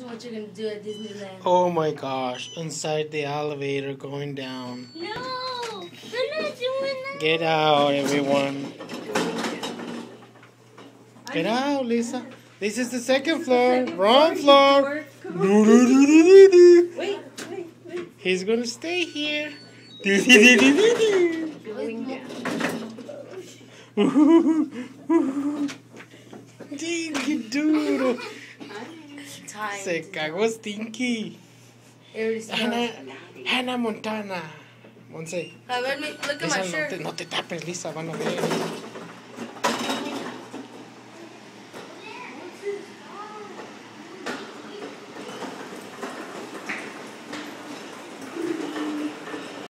what you're gonna do at Disneyland. Oh my gosh! Inside the elevator, going down. No, I'm not doing that. Get out, everyone! Get out, Lisa. This is the second floor. Wrong floor. Wait. He's gonna stay here. Going down. Stinky duro. Time. Se cagó Stinky. Hannah Montana. Monse. A ver, look at my Lisa, shirt. no te tapes, Lisa. Van a ver.